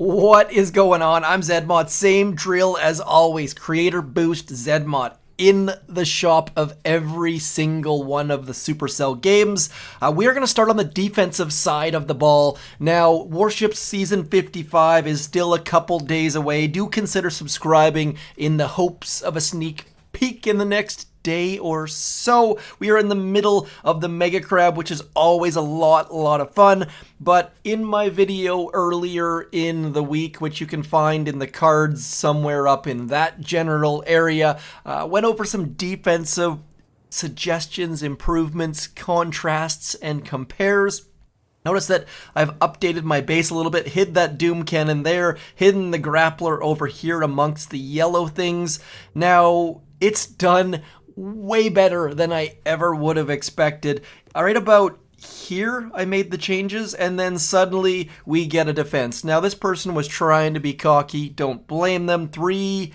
What is going on? I'm Zedmod. Same drill as always. Creator Boost Zedmod in the shop of every single one of the Supercell games. We are going to start on the defensive side of the ball. Now, Warships Season 55 is still a couple days away. Do consider subscribing in the hopes of a sneak peek in the next day or so. We are in the middle of the Mega Crab, which is always a lot of fun. But in my video earlier in the week, which you can find in the cards somewhere up in that general area, went over some defensive suggestions, improvements, contrasts, and compares. Notice that I've updated my base a little bit, hid that Doom Cannon there, hidden the Grappler over here amongst the yellow things. Now, it's done way better than I ever would have expected. Right about here, I made the changes, and then suddenly we get a defense. Now, this person was trying to be cocky. Don't blame them. 3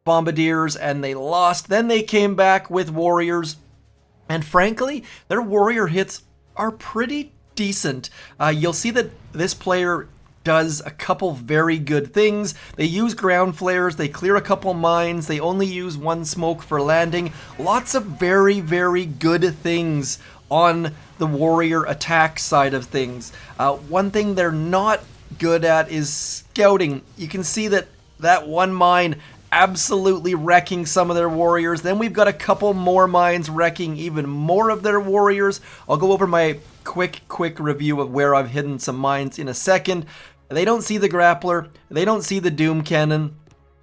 Bombardiers, and they lost. Then they came back with Warriors, and frankly, their Warrior hits are pretty decent. You'll see that this player does a couple very good things. They use ground flares, they clear a couple mines, they only use 1 smoke for landing. Lots of very good things on the warrior attack side of things. One thing they're not good at is scouting. You can see that 1 mine absolutely wrecking some of their warriors. Then we've got a couple more mines wrecking even more of their warriors. I'll go over my quick review of where I've hidden some mines in a second. They don't see the Grappler. They don't see the Doom Cannon.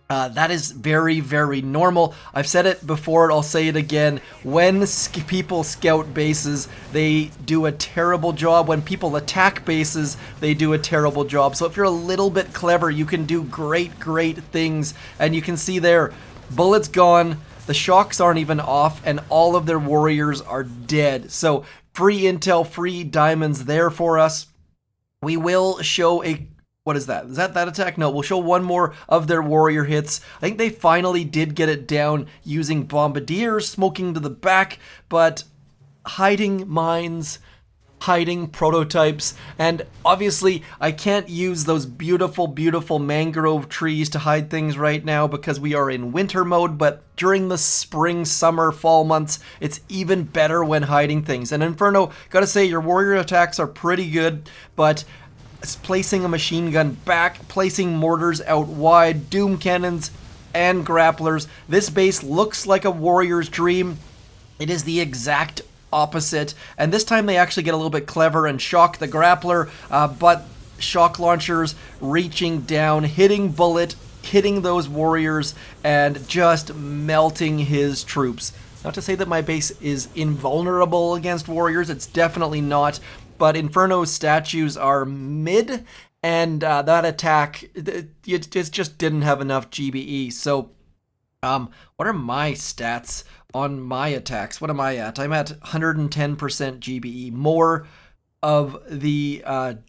That is very normal. I've said it before, I'll say it again. When people scout bases, they do a terrible job. When people attack bases, they do a terrible job. So if you're a little bit clever, you can do great things. And you can see there, bullets gone, the shocks aren't even off, and all of their warriors are dead. So free intel, free diamonds there for us. We will show a... What is that? Is that attack? No, we'll show one more of their warrior hits. I think they finally did get it down using bombardiers, smoking to the back, but hiding mines, hiding prototypes, and obviously I can't use those beautiful mangrove trees to hide things right now because we are in winter mode, but during the spring, summer, fall months, it's even better when hiding things. And Inferno, gotta say, your warrior attacks are pretty good, but placing a machine gun back, placing mortars out wide, Doom Cannons, and Grapplers. This base looks like a warrior's dream. It is the exact opposite, and this time they actually get a little bit clever and shock the Grappler, but shock launchers reaching down, hitting bullet, hitting those warriors, and just melting his troops. Not to say that my base is invulnerable against warriors, it's definitely not, but Inferno's statues are mid, and that attack, it just didn't have enough GBE. So, what are my stats on my attacks? What am I at? I'm at 110% GBE, more of the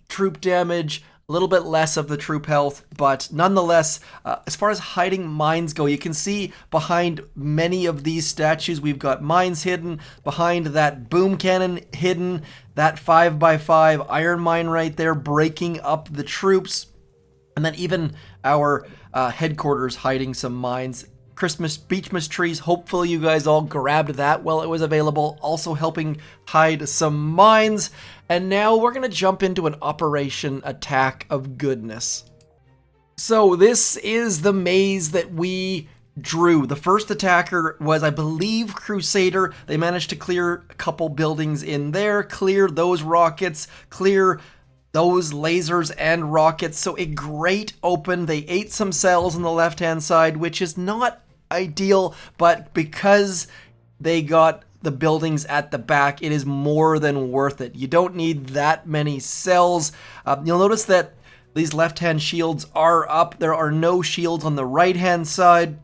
troop damage, a little bit less of the troop health, but nonetheless, as far as hiding mines go, you can see behind many of these statues, we've got mines hidden, behind that boom cannon hidden, that 5x5 iron mine right there breaking up the troops, and then even our headquarters hiding some mines. Christmas Beachmas trees, hopefully you guys all grabbed that while it was available, also helping hide some mines. And now we're going to jump into an operation attack of goodness. So this is the maze that we drew. The first attacker was, I believe, Crusader. They managed to clear a couple buildings in there, clear those rockets, clear those lasers and rockets. So a great open. They ate some cells on the left-hand side, which is not ideal, but because they got the buildings at the back, it is more than worth it. You don't need that many cells. You'll notice that these left-hand shields are up. There are no shields on the right-hand side,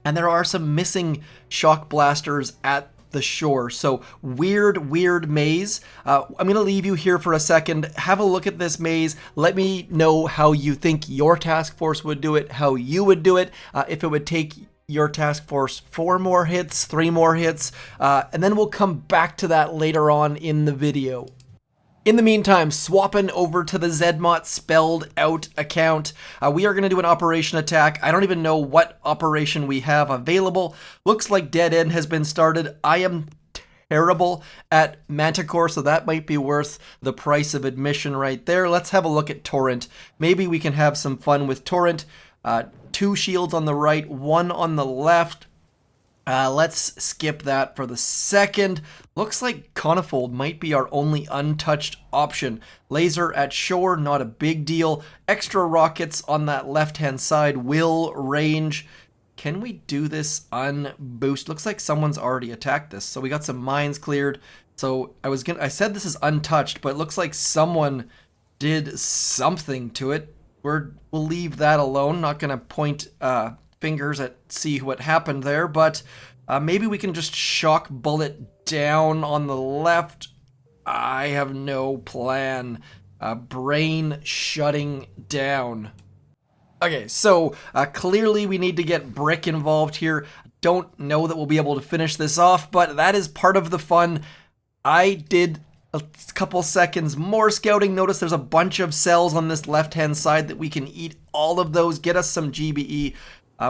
and there are some missing shock blasters at the shore. So weird maze. I'm going to leave you here for a second. Have a look at this maze. Let me know how you think your task force would do it, how you would do it, if it would take your task force 4 more hits, 3 more hits, and then we'll come back to that later on in the video. In the meantime, swapping over to the Zedmot spelled out account, we are going to do an operation attack. I don't even know what operation we have available. Looks like Dead End has been started. I am terrible at Manticore, so that might be worth the price of admission right there. Let's have a look at Torrent. Maybe we can have some fun with Torrent. 2 shields on the right, 1 on the left. Let's skip that for the second. Looks like Conifold might be our only untouched option. Laser at shore, not a big deal. Extra rockets on that left-hand side will range. Can we do this unboost? Looks like someone's already attacked this. So we got some mines cleared. So I said this is untouched, but it looks like someone did something to it. We'll leave that alone. Not gonna point fingers at see what happened there, but maybe we can just shock bullet down on the left. I have no plan. Brain shutting down. Okay, so clearly we need to get Brick involved here. Don't know that we'll be able to finish this off, but that is part of the fun. I did a couple seconds more scouting. Notice there's a bunch of cells on this left-hand side that we can eat all of those, get us some GBE,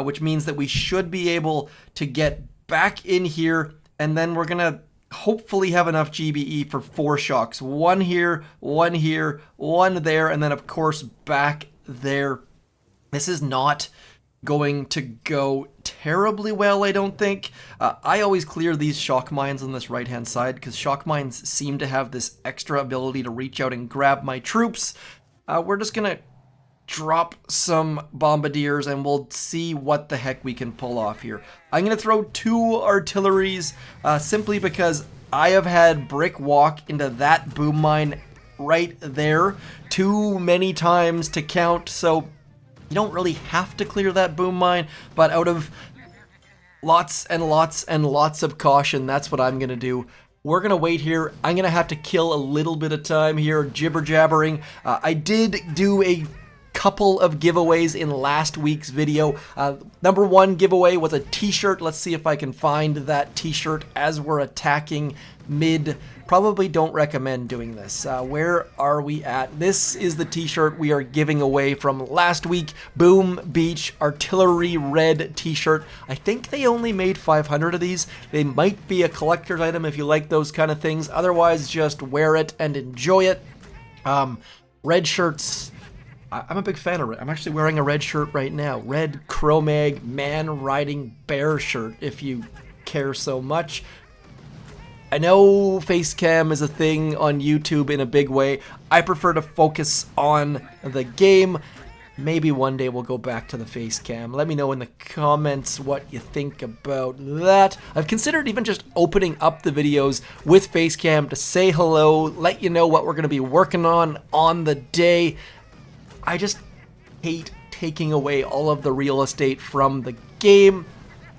which means that we should be able to get back in here, and then we're gonna hopefully have enough GBE for 4 shocks. 1 here, 1 here, 1 there, and then of course back there. This is not going to go terribly well, I don't think. I always clear these shock mines on this right-hand side because shock mines seem to have this extra ability to reach out and grab my troops. We're just gonna drop some bombardiers and we'll see what the heck we can pull off here. I'm gonna throw 2 artilleries simply because I have had Brick walk into that boom mine right there too many times to count, so you don't really have to clear that boom mine, but out of lots and lots and lots of caution, that's what I'm gonna do. We're gonna wait here. I'm gonna have to kill a little bit of time here, jibber jabbering. I did do a couple of giveaways in last week's video. Number 1 giveaway was a t-shirt. Let's see if I can find that t-shirt as we're attacking mid. Probably don't recommend doing this. Where are we at? This is the t-shirt we are giving away from last week. Boom Beach Artillery Red t-shirt. I think they only made 500 of these. They might be a collector's item if you like those kind of things. Otherwise, just wear it and enjoy it. Red shirts, I'm a big fan of it. I'm actually wearing a red shirt right now. Red Cro-Mag Man Riding Bear shirt, if you care so much. I know face cam is a thing on YouTube in a big way. I prefer to focus on the game. Maybe one day we'll go back to the face cam. Let me know in the comments what you think about that. I've considered even just opening up the videos with face cam to say hello, let you know what we're going to be working on the day. I just hate taking away all of the real estate from the game.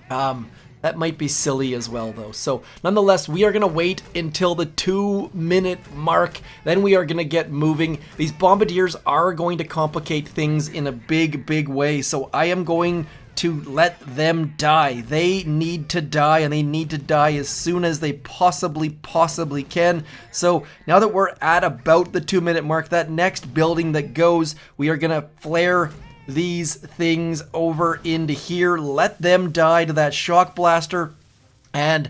That might be silly as well, though. So, nonetheless, we are going to wait until the 2-minute mark. Then we are going to get moving. These bombardiers are going to complicate things in a big, big way. So, I am going to let them die. They need to die, and they need to die as soon as they possibly can. So, now that we're at about the 2-minute mark, that next building that goes, we are going to flare these things over into here, let them die to that shock blaster, and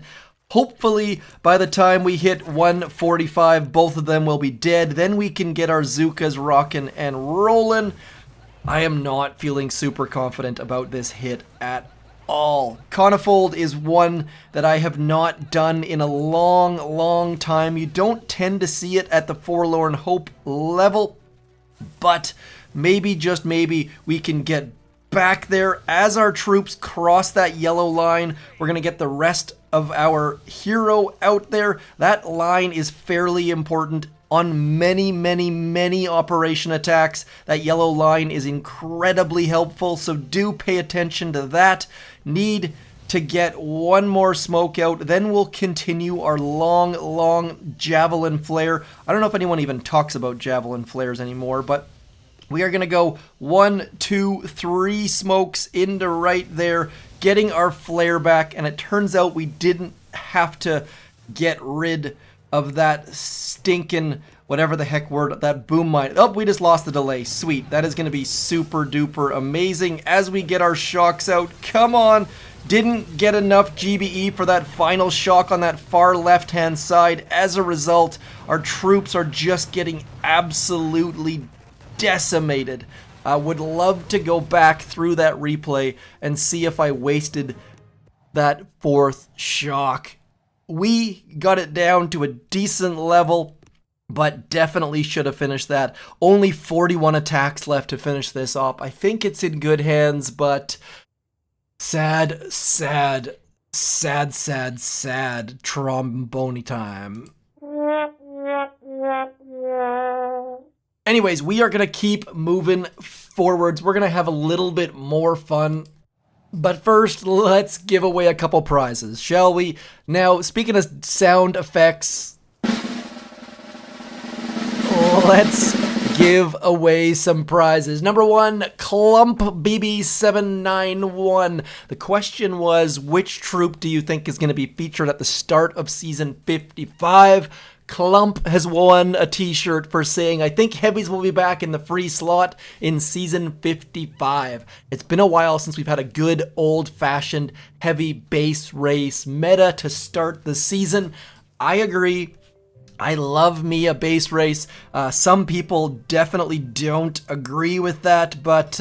hopefully by the time we hit 145 both of them will be dead. Then we can get our Zookas rocking and rolling. I am not feeling super confident about this hit at all. Conifold is one that I have not done in a long time. You don't tend to see it at the Forlorn Hope level, but maybe, just maybe, we can get back there as our troops cross that yellow line. We're going to get the rest of our hero out there. That line is fairly important on many operation attacks. That yellow line is incredibly helpful, so do pay attention to that. Need to get one more smoke out, then we'll continue our long javelin flare. I don't know if anyone even talks about javelin flares anymore, but we are going to go 1, 2, 3 smokes into right there, getting our flare back, and it turns out we didn't have to get rid of that stinking, whatever the heck word, that boom mine. Oh, we just lost the delay. Sweet. That is going to be super duper amazing as we get our shocks out. Come on. Didn't get enough GBE for that final shock on that far left-hand side. As a result, our troops are just getting absolutely decimated. I would love to go back through that replay and see if I wasted that fourth shock. We got it down to a decent level, but definitely should have finished that. Only 41 attacks left to finish this off. I think it's in good hands, but sad, sad, sad, sad, sad trombone time. Anyways, we are going to keep moving forwards. We're going to have a little bit more fun. But first, let's give away a couple prizes, shall we? Now, speaking of sound effects, let's give away some prizes. Number one, Clump BB791. The question was, which troop do you think is going to be featured at the start of season 55? Clump has won a t-shirt for saying, I think heavies will be back in the free slot in season 55. It's been a while since we've had a good old-fashioned heavy base race meta to start the season. I agree. I love me a base race. Some people definitely don't agree with that, but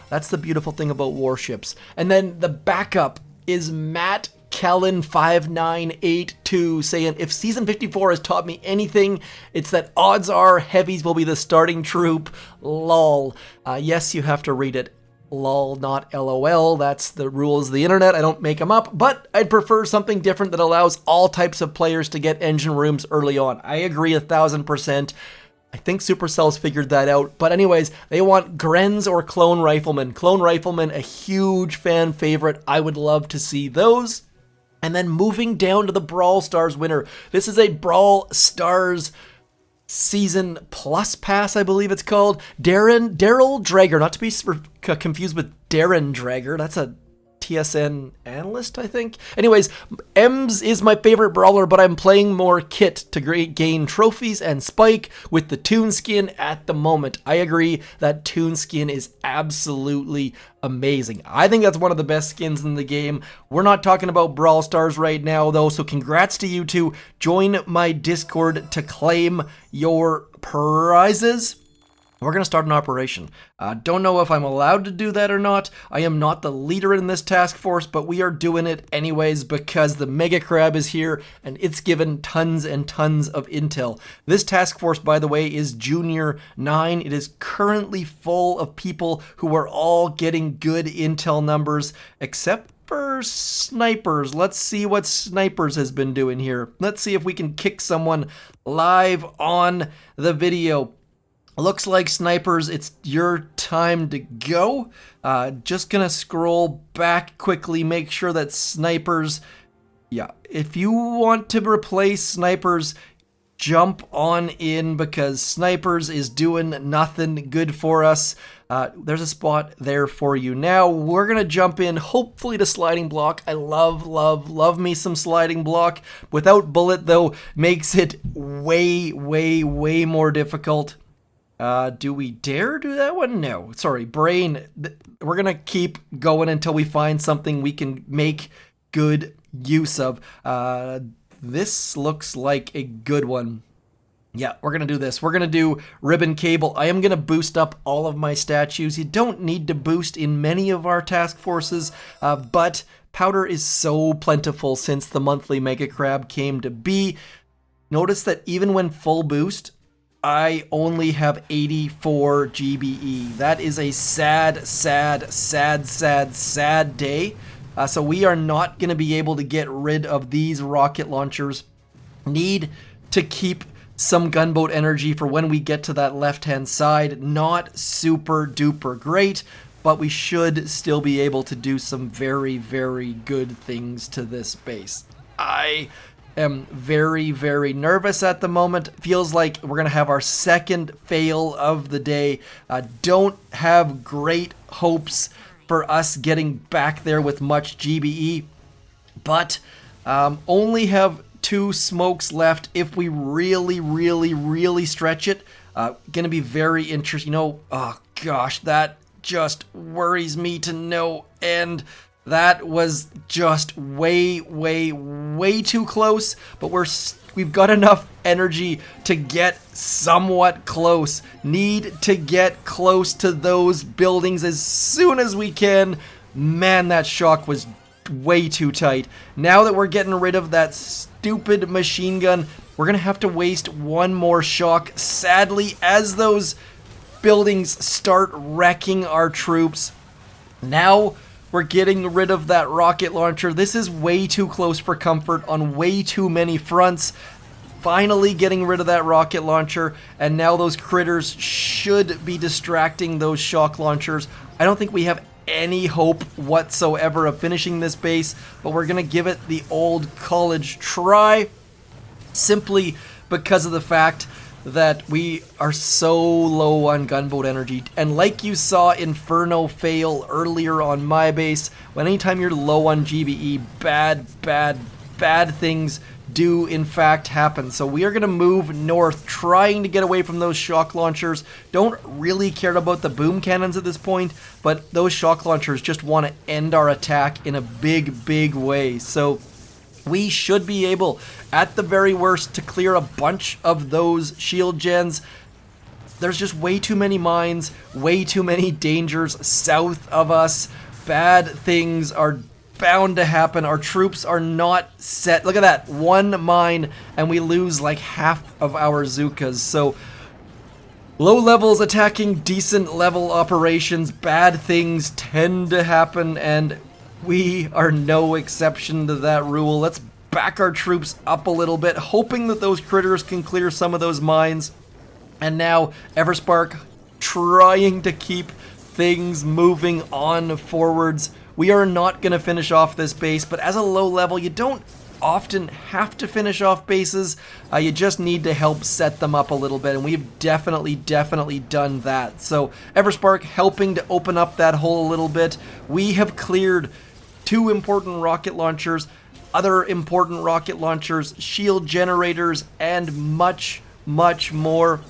that's the beautiful thing about warships. And then the backup is Matt Kellen 5982 saying, if season 54 has taught me anything, it's that odds are heavies will be the starting troop. Lol. Yes, you have to read it. Lol, not LOL. That's the rules of the internet. I don't make them up, but I'd prefer something different that allows all types of players to get engine rooms early on. I agree 1000%. I think Supercell's figured that out. But anyways, they want Grens or Clone Rifleman. Clone Rifleman, a huge fan favorite. I would love to see those. And then moving down to the Brawl Stars winner. This is a Brawl Stars Season Plus Pass, I believe it's called. Daryl Drager, not to be confused with Darren Drager. That's a TSN analyst, I think. Anyways, Ems is my favorite brawler, but I'm playing more Kit to gain trophies and Spike with the Toon skin at the moment. I agree that Toon skin is absolutely amazing. I think that's one of the best skins in the game. We're not talking about Brawl Stars right now, though, so congrats to you two. Join my Discord to claim your prizes. We're going to start an operation. Don't know if I'm allowed to do that or not. I am not the leader in this task force, but we are doing it anyways because the Mega Crab is here and it's given tons and tons of intel. This task force, by the way, is Junior 9. It is currently full of people who are all getting good intel numbers, except for Snipers. Let's see what Snipers has been doing here. Let's see if we can kick someone live on the video. Looks like Snipers, it's your time to go. Just gonna scroll back quickly, make sure that Snipers, yeah, if you want to replace Snipers, jump on in because Snipers is doing nothing good for us. There's a spot there for you. Now we're gonna jump in, hopefully to sliding block. I love me some sliding block. Without bullet though, makes it way more difficult. Do we dare do that one? No. Sorry, brain. We're going to keep going until we find something we can make good use of. This looks like a good one. Yeah, we're going to do this. We're going to do ribbon cable. I am going to boost up all of my statues. You don't need to boost in many of our task forces, but powder is so plentiful since the monthly Mega Crab came to be. Notice that even when full boost, I only have 84 GBE. That is a sad day. So we are not going to be able to get rid of these rocket launchers. Need to keep some gunboat energy for when we get to that left-hand side. Not super duper great, but we should still be able to do some very good things to this base. I am very nervous at the moment. Feels like we're gonna have our second fail of the day. Don't have great hopes for us getting back there with much GBE, but only have 2 smokes left if we really stretch it. Gonna be very interesting. Oh gosh, that just worries me to no end. That was just way too close, but we've got enough energy to get somewhat close. Need to get close to those buildings as soon as we can. Man, that shock was way too tight. Now that we're getting rid of that stupid machine gun, we're gonna have to waste one more shock, sadly, as those buildings start wrecking our troops. Now we're getting rid of that rocket launcher. This is way too close for comfort on way too many fronts. Finally getting rid of that rocket launcher, and now those critters should be distracting those shock launchers. I don't think we have any hope whatsoever of finishing this base, but we're gonna give it the old college try, simply because of the fact that we are so low on gunboat energy. And like you saw Inferno fail earlier on my base, when anytime you're low on GBE, bad things do in fact happen. So we are going to move north, trying to get away from those shock launchers. Don't really care about the boom cannons at this point, but those shock launchers just want to end our attack in a big way. So we should be able, at the very worst, to clear a bunch of those shield gens. There's just way too many mines, way too many dangers south of us. Bad things are bound to happen. Our troops are not set. Look at that, one mine, and we lose like half of our Zookas. So low levels attacking decent level operations, bad things tend to happen, and we are no exception to that rule. Let's back our troops up a little bit, hoping that those critters can clear some of those mines. And now Everspark trying to keep things moving on forwards. We are not going to finish off this base, but as a low level, you don't often have to finish off bases. You just need to help set them up a little bit, and we've definitely done that. So Everspark helping to open up that hole a little bit. We have cleared 2 important rocket launchers, other important rocket launchers, shield generators, and much more.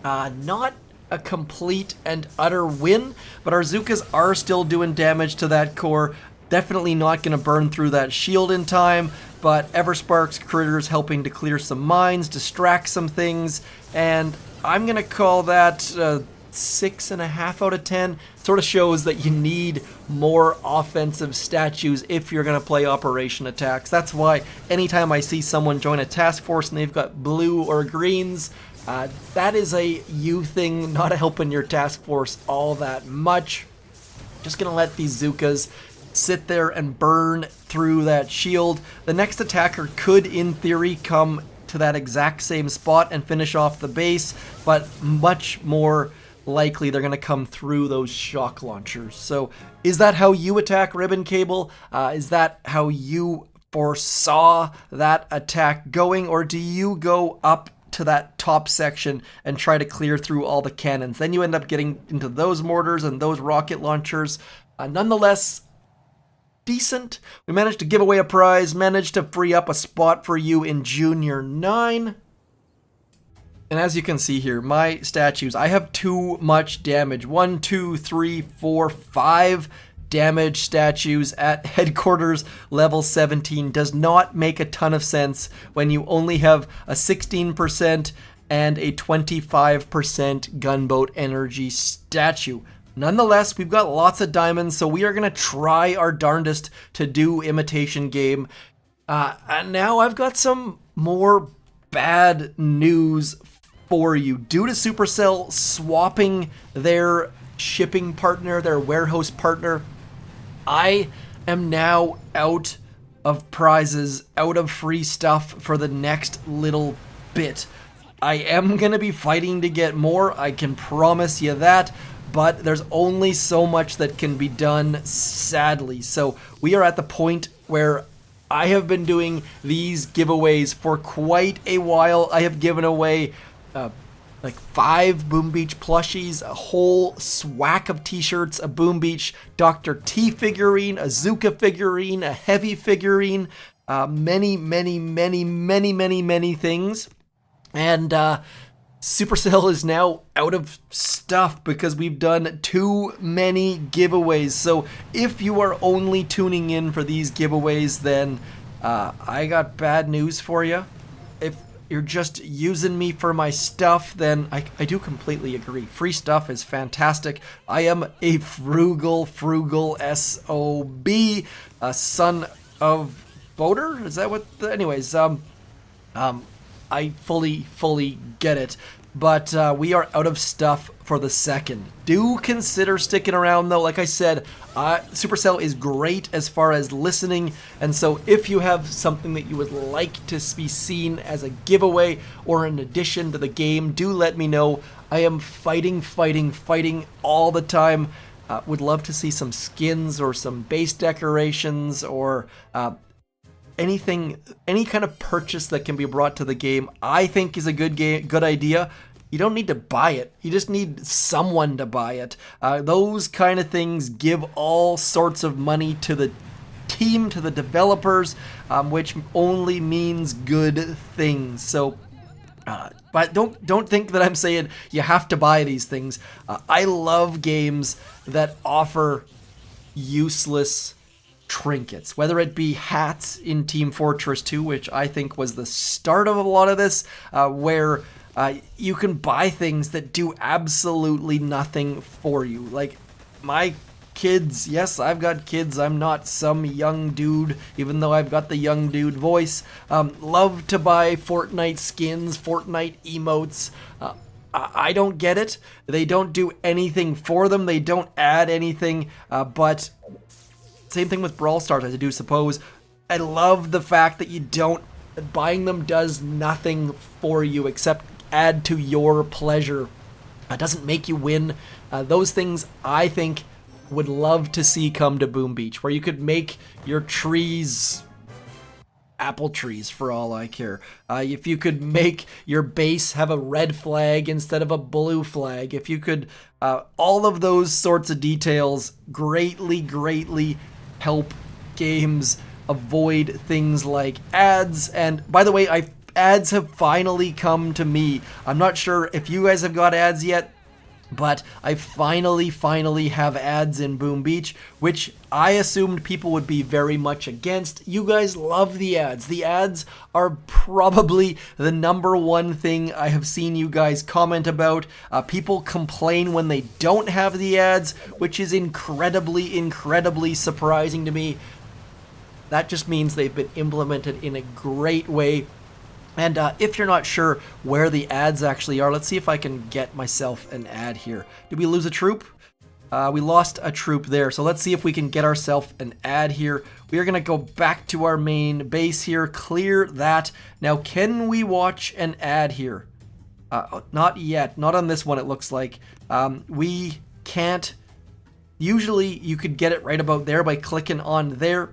Not a complete and utter win, but our Zookas are still doing damage to that core. Definitely not going to burn through that shield in time, but Everspark's critters helping to clear some mines, distract some things, and I'm going to call that 6.5 out of 10. Sort of shows that you need more offensive statues if you're going to play operation attacks. That's why anytime I see someone join a task force and they've got blue or greens, that is a you thing, not helping your task force all that much. Just going to let these Zookas sit there and burn through that shield. The next attacker could, in theory, come to that exact same spot and finish off the base, but much more likely they're going to come through those shock launchers. So is that how you attack Ribbon Cable? Is that how you foresaw that attack going, or do you go up to that top section and try to clear through all the cannons? Then you end up getting into those mortars and those rocket launchers. Nonetheless, decent. We managed to give away a prize, managed to free up a spot for you in Junior 9. And as you can see here, my statues, I have too much damage. 1, 2, 3, 4, 5 damage statues at headquarters level 17 does not make a ton of sense when you only have a 16% and a 25% gunboat energy statue. Nonetheless, we've got lots of diamonds, so we are going to try our darndest to do Imitation Game. And now I've got some more bad news for you. Due to Supercell swapping their shipping partner, their warehouse partner, I am now out of prizes, out of free stuff for the next little bit. I am going to be fighting to get more, I can promise you that, but there's only so much that can be done, sadly. So we are at the point where I have been doing these giveaways for quite a while. I have given away like 5 Boom Beach plushies, a whole swack of t-shirts, a Boom Beach Dr. T figurine, a Zuka figurine, a Heavy figurine. many things. And Supercell is now out of stuff because we've done too many giveaways. So if you are only tuning in for these giveaways, then I got bad news for you. If you're just using me for my stuff, then I do completely agree. Free stuff is fantastic. I am a frugal SOB, a son of Boater? Is that what? Anyways, I fully get it. But we are out of stuff for the second. Do consider sticking around though. Like I said, Supercell is great as far as listening. And so if you have something that you would like to be seen as a giveaway or an addition to the game, do let me know. I am fighting all the time. Would love to see some skins or some base decorations or anything, any kind of purchase that can be brought to the game, I think is a good idea. You don't need to buy it. You just need someone to buy it. Those kind of things give all sorts of money to the team, to the developers, which only means good things. So, but don't think that I'm saying you have to buy these things. I love games that offer useless trinkets, whether it be hats in Team Fortress 2, which I think was the start of a lot of this, where you can buy things that do absolutely nothing for you. Like my kids, yes, I've got kids, I'm not some young dude, even though I've got the young dude voice, love to buy Fortnite skins, Fortnite emotes. I don't get it. They don't do anything for them, they don't add anything, but same thing with Brawl Stars, I do suppose. I love the fact that buying them does nothing for you except add to your pleasure. It doesn't make you win. Those things I think would love to see come to Boom Beach, where you could make your trees apple trees for all I care. If you could make your base have a red flag instead of a blue flag, if you could, all of those sorts of details greatly help games avoid things like ads. And by the way, ads have finally come to me. I'm not sure if you guys have got ads yet, but I finally have ads in Boom Beach, which I assumed people would be very much against. You guys love the ads. The ads are probably the number one thing I have seen you guys comment about. People complain when they don't have the ads, which is incredibly surprising to me. That just means they've been implemented in a great way. And if you're not sure where the ads actually are, let's see if I can get myself an ad here. Did we lose a troop? We lost a troop there, so let's see if we can get ourselves an ad here. We are going to go back to our main base here, clear that. Now, can we watch an ad here? Not yet. Not on this one, it looks like. We can't. Usually, you could get it right about there by clicking on there.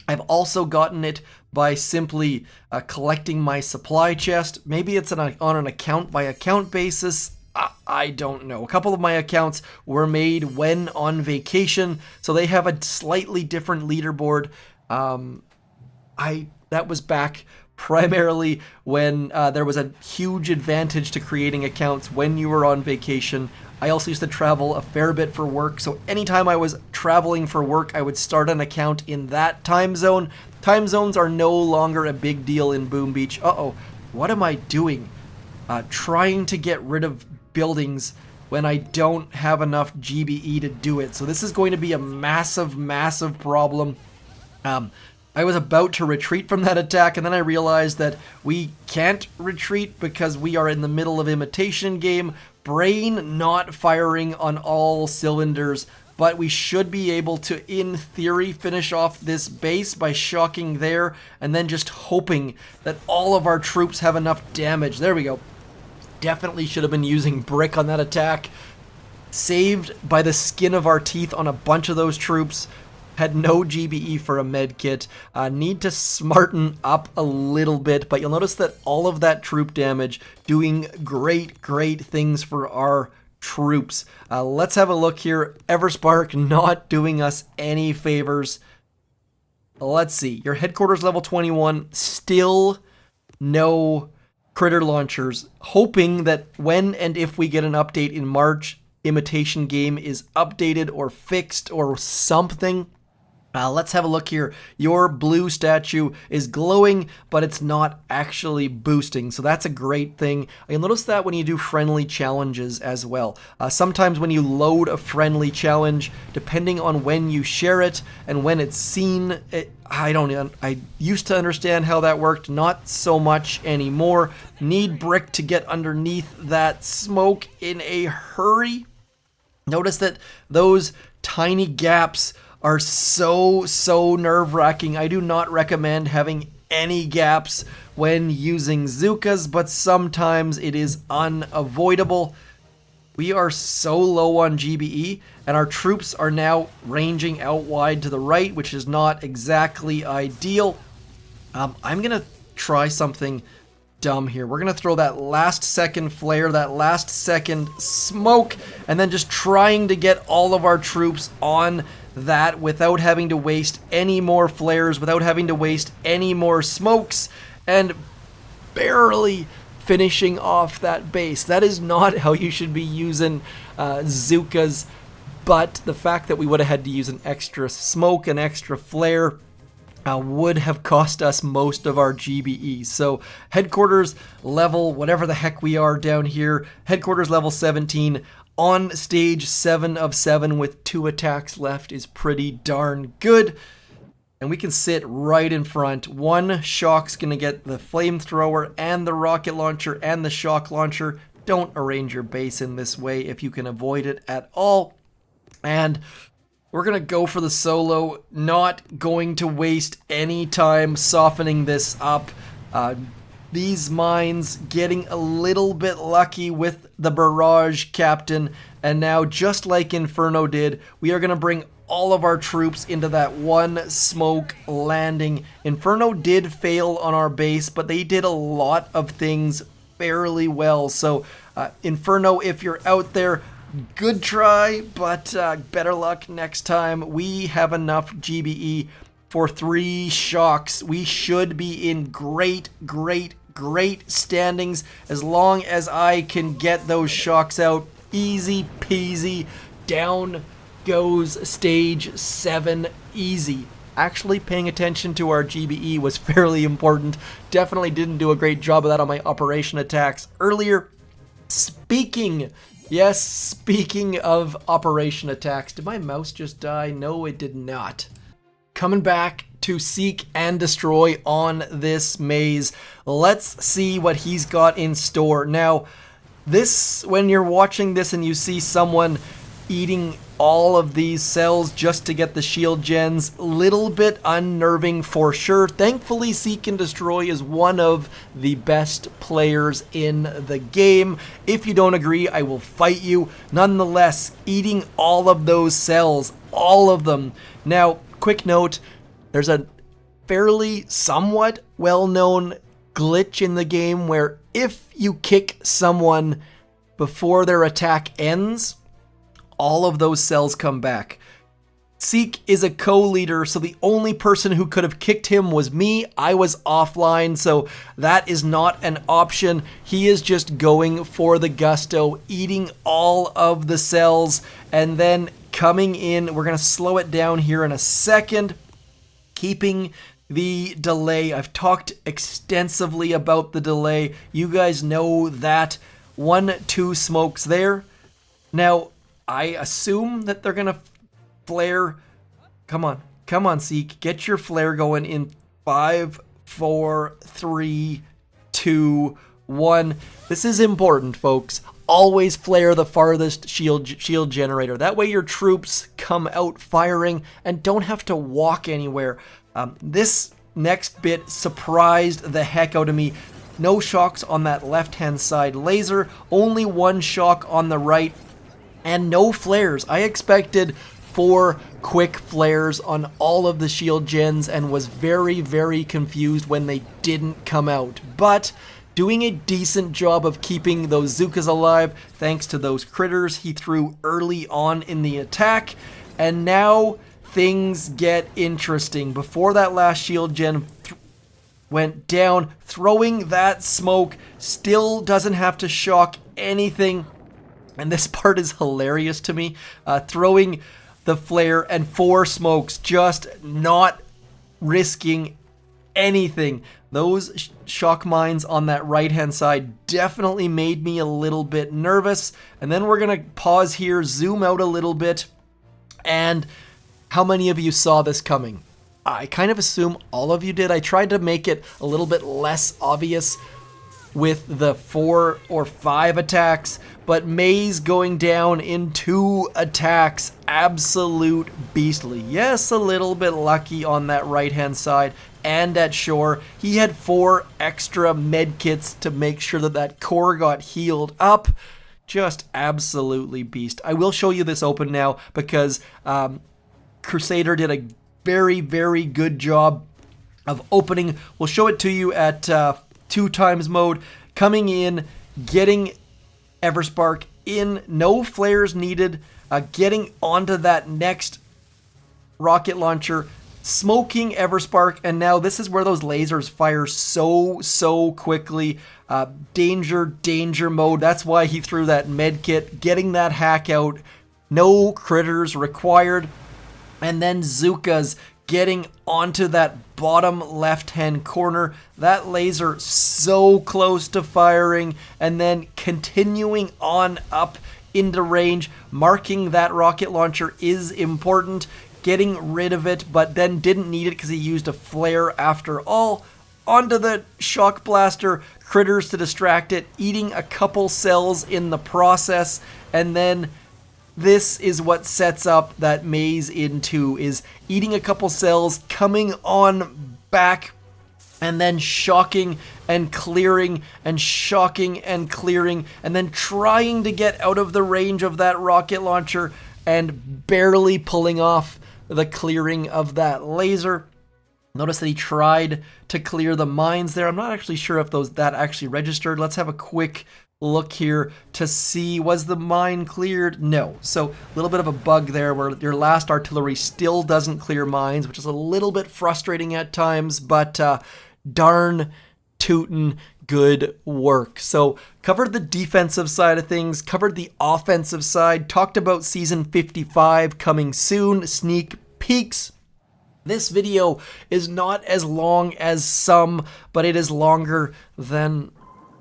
I've also gotten it by simply collecting my supply chest. Maybe it's on an account-by-account basis. I don't know. A couple of my accounts were made when on vacation, so they have a slightly different leaderboard. That was back primarily when there was a huge advantage to creating accounts when you were on vacation. I also used to travel a fair bit for work, so anytime I was traveling for work, I would start an account in that time zone. Time zones are no longer a big deal in Boom Beach. Uh-oh, what am I doing? Trying to get rid of buildings when I don't have enough GBE to do it. So this is going to be a massive problem. I was about to retreat from that attack, and then I realized that we can't retreat because we are in the middle of Imitation Game. Brain not firing on all cylinders, but we should be able to, in theory, finish off this base by shocking there, and then just hoping that all of our troops have enough damage. There we go. Definitely should have been using brick on that attack. Saved by the skin of our teeth on a bunch of those troops. Had no GBE for a med kit. Need to smarten up a little bit, but you'll notice that all of that troop damage doing great things for our troops. Let's have a look here. Everspark not doing us any favors. let's see. Your headquarters level 21, still no critter launchers. Hoping that when and if we get an update in March, Imitation Game is updated or fixed or something. Let's have a look here. Your blue statue is glowing, but it's not actually boosting, so that's a great thing. You'll notice that when you do friendly challenges as well. Sometimes when you load a friendly challenge, depending on when you share it and when it's seen, I used to understand how that worked, not so much anymore. Need brick to get underneath that smoke in a hurry. Notice that those tiny gaps are so nerve-wracking. I do not recommend having any gaps when using Zookas, but sometimes it is unavoidable. We are so low on GBE, and our troops are now ranging out wide to the right, which is not exactly ideal. I'm gonna try something dumb here. We're gonna throw that last second flare, that last second smoke, and then just trying to get all of our troops on that without having to waste any more flares, without having to waste any more smokes, and barely finishing off that base. That is not how you should be using Zookas, but the fact that we would have had to use an extra smoke, an extra flare, would have cost us most of our GBE. So headquarters level, whatever the heck we are down here, headquarters level 17, on stage 7 of 7 with 2 attacks left is pretty darn good. And we can sit right in front. One shock's gonna get the flamethrower and the rocket launcher and the shock launcher. Don't arrange your base in this way if you can avoid it at all. And we're gonna go for the solo, not going to waste any time softening this up. These mines getting a little bit lucky with the barrage captain, and now just like Inferno did, we are going to bring all of our troops into that one smoke landing. Inferno did fail on our base, but they did a lot of things fairly well. So Inferno, if you're out there, good try, but better luck next time. We have enough GBE for 3 shocks. We should be in great standings as long as I can get those shocks out. Easy peasy. Down goes stage 7 easy. Actually paying attention to our GBE was fairly important. Definitely didn't do a great job of that on my operation attacks earlier. Speaking of operation attacks, did my mouse just die? No, it did not. Coming back to seek and destroy on this maze. Let's see what he's got in store. Now, this, when you're watching this and you see someone eating all of these cells just to get the shield gens, little bit unnerving for sure. Thankfully, Seek and Destroy is one of the best players in the game. If you don't agree, I will fight you. Nonetheless, eating all of those cells, all of them. Now, quick note, there's a fairly somewhat well-known glitch in the game where if you kick someone before their attack ends, all of those cells come back. Seek is a co-leader, so the only person who could have kicked him was me. I was offline, so that is not an option. He is just going for the gusto, eating all of the cells, and then coming in. We're going to slow it down here in a second. Keeping the delay. I've talked extensively about the delay. You guys know that. 1, 2 smokes there. Now, I assume that they're gonna flare. Come on, Seek. Get your flare going in 5, 4, 3, 2, 1. This is important, folks. Always flare the farthest shield generator. That way your troops come out firing and don't have to walk anywhere. This next bit surprised the heck out of me. No shocks on that left-hand side laser, only 1 shock on the right, and no flares. I expected 4 quick flares on all of the shield gens and was very confused when they didn't come out. But doing a decent job of keeping those Zookas alive thanks to those critters he threw early on in the attack. And now things get interesting. Before that last shield gen went down, throwing that smoke still doesn't have to shock anything. And this part is hilarious to me. Throwing the flare and 4 smokes, just not risking anything. Those shock mines on that right-hand side definitely made me a little bit nervous. And then we're gonna pause here, zoom out a little bit. And how many of you saw this coming? I kind of assume all of you did. I tried to make it a little bit less obvious with the 4 or 5 attacks, but Maze going down in 2 attacks, absolute beastly. Yes, a little bit lucky on that right-hand side and at shore. He had 4 extra med kits to make sure that that core got healed up. Just absolutely beast. I will show you this open now because Crusader did a very, very good job of opening. We'll show it to you at 2 times mode, coming in, getting Everspark in, no flares needed, getting onto that next rocket launcher, smoking Everspark, and now this is where those lasers fire so quickly. Danger mode. That's why he threw that med kit, getting that hack out, no critters required. And then Zuka's getting onto that bottom left-hand corner. That laser so close to firing, and then continuing on up into range. Marking that rocket launcher is important. Getting rid of it, but then didn't need it because he used a flare after all. Onto the shock blaster, critters to distract it, eating a couple cells in the process, and then this is what sets up that Maze into, is eating a couple cells, coming on back, and then shocking and clearing and shocking and clearing, and then trying to get out of the range of that rocket launcher and barely pulling off the clearing of that laser. Notice that he tried to clear the mines there. I'm not actually sure if that actually registered. Let's have a quick look here to see, was the mine cleared? No. So a little bit of a bug there where your last artillery still doesn't clear mines, which is a little bit frustrating at times, but darn tootin' good work. So covered the defensive side of things, covered the offensive side, talked about season 55 coming soon, sneak peeks. This video is not as long as some, but it is longer than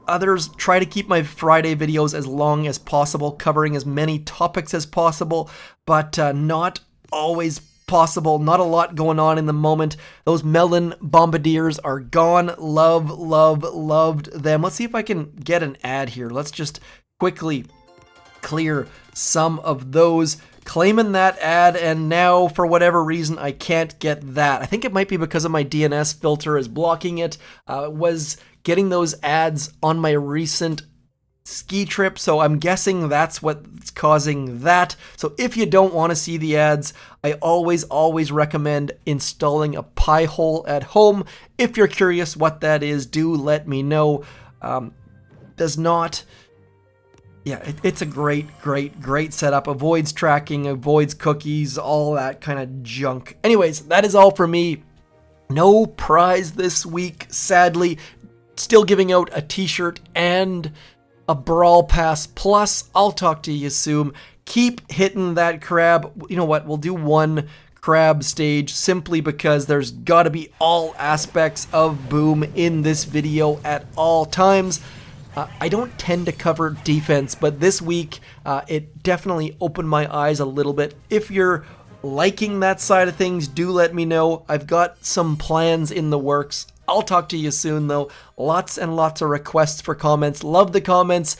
others. Try to keep my Friday videos as long as possible, covering as many topics as possible, but not always possible. Not a lot going on in the moment. Those melon bombardiers are gone. Loved them. Let's see if I can get an ad here. Let's just quickly clear some of those. Claiming that ad, and now for whatever reason I can't get that. I think it might be because of my DNS filter is blocking it. Was getting those ads on my recent ski trip, so I'm guessing that's what's causing that. So if you don't want to see the ads, I always recommend installing a pie hole at home. If you're curious what that is, do let me know. It's a great setup. Avoids tracking, avoids cookies, all that kind of junk. Anyways, that is all for me. No prize this week, sadly. Still giving out a t-shirt and a Brawl Pass. Plus, I'll talk to you soon. Keep hitting that crab. You know what? We'll do one crab stage simply because there's got to be all aspects of Boom in this video at all times. I don't tend to cover defense, but this week it definitely opened my eyes a little bit. If you're liking that side of things, do let me know. I've got some plans in the works. I'll talk to you soon, though. Lots and lots of requests for comments. Love the comments.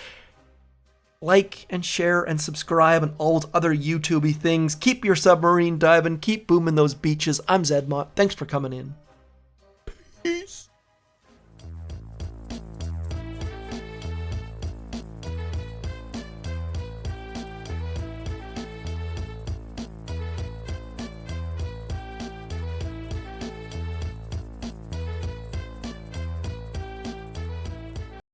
Like and share and subscribe and all those other YouTube-y things. Keep your submarine diving. Keep booming those beaches. I'm Zedmont. Thanks for coming in. Peace.